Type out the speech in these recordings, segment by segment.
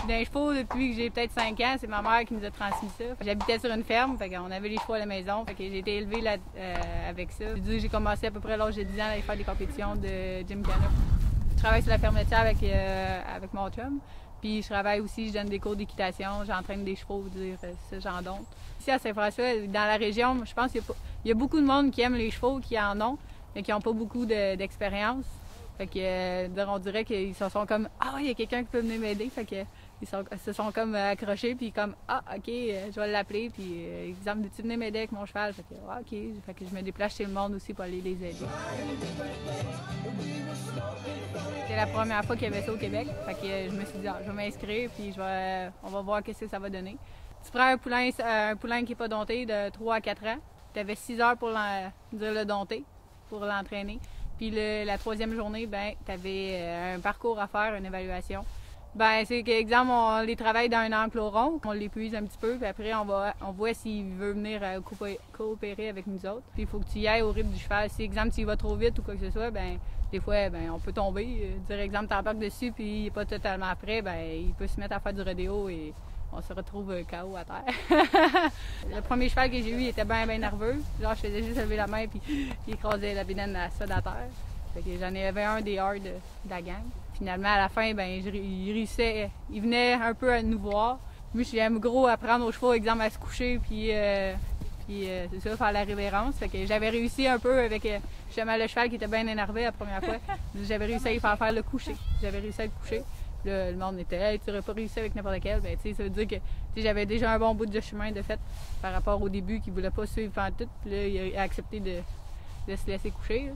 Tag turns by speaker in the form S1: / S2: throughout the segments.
S1: suis dans les chevaux depuis que j'ai peut-être 5 ans. C'est ma mère qui nous a transmis ça. J'habitais sur une ferme, fait qu'on avait les chevaux à la maison. Fait que j'ai été élevée là, avec ça. J'ai commencé à peu près à l'âge de 10 ans à aller faire des compétitions de gymkhana. Je travaille sur la ferme laitière avec mon chum. Puis je travaille aussi, je donne des cours d'équitation, j'entraîne des chevaux, ce genre d'autres. Ici à Saint-François, dans la région, je pense qu'il y a beaucoup de monde qui aime les chevaux, qui en ont, mais qui n'ont pas beaucoup d'expérience. Fait que on dirait qu'ils se sont comme « Ah, il y a quelqu'un qui peut venir m'aider ». Fait que ils se sont comme accrochés, puis comme « Ah, OK, je vais l'appeler ». Puis exemple, veux-tu venir m'aider avec mon cheval? Fait que « Ah, OK ». Fait que je me déplace chez le monde aussi pour aller les aider. C'était la première fois qu'il y avait ça au Québec. Fait que je me suis dit, je vais m'inscrire, puis on va voir qu'est-ce que ça va donner. Tu prends un poulain qui n'est pas dompté de 3 à 4 ans. Tu avais 6 heures pour le dompter, pour l'entraîner. Puis la troisième journée, ben, tu avais un parcours à faire, une évaluation. Ben, c'est qu'exemple, on les travaille dans un enclos rond, on l'épuise un petit peu, puis après, on voit s'il veut venir coopérer avec nous autres. Puis il faut que tu y ailles au rythme du cheval. Si, exemple, s'il va trop vite ou quoi que ce soit, ben, des fois, ben, on peut tomber. Dire, exemple, t'embarques dessus, puis il n'est pas totalement prêt, ben, il peut se mettre à faire du rodéo et on se retrouve KO à terre. Le premier cheval que j'ai eu, il était bien nerveux. Genre, je faisais juste lever la main, puis il écrasait la bédaine à ça à terre. Fait que j'en avais un des hard de la gang. Finalement, à la fin, ben, il réussissait, il venait un peu à nous voir. Moi, j'aime gros apprendre aux chevaux, exemple, à se coucher, puis c'est ça, faire la révérence. Fait que j'avais réussi un peu avec justement le cheval qui était bien énervé la première fois. J'avais réussi à y faire le coucher. J'avais réussi à le coucher. Là, le monde était, hey, tu n'aurais pas réussi avec n'importe quel. Ben, ça veut dire que j'avais déjà un bon bout de chemin de fait par rapport au début qu'il ne voulait pas suivre en tout. Puis là, il a accepté de se laisser coucher.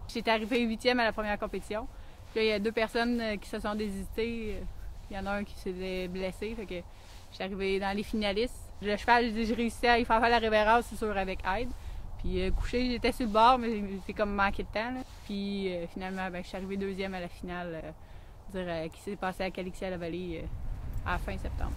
S1: J'étais arrivée 8e à la première compétition. Puis là, il y a 2 personnes qui se sont désistées. Il y en a un qui s'est blessé. Fait que je suis arrivée dans les finalistes. Le cheval, j'ai réussi à y faire la révérence, c'est sûr, avec aide. Puis coucher, j'étais sur le bord, mais c'est comme manqué de temps. Là. Puis finalement, ben, je suis arrivée 2e à la finale. Qui s'est passé à Calixia-la-Vallée à la fin septembre.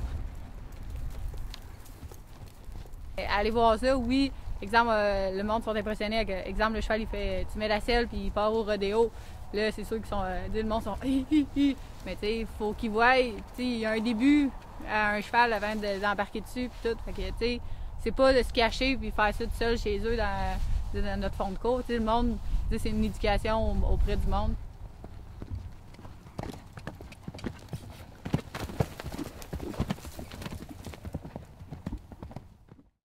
S1: Aller voir ça, oui. Exemple, le monde sont impressionnés avec, exemple, le cheval, tu mets la selle puis il part au rodéo. Là, c'est sûr qu'ils sont, le monde sont hi, hi, hi. Mais tu sais, il faut qu'ils voient, tu sais, il y a un début à un cheval avant d'embarquer dessus puis tout. Fait que, tu sais, c'est pas de se cacher puis faire ça tout seul chez eux dans notre fond de cours. Tu sais, le monde, c'est une éducation auprès du monde.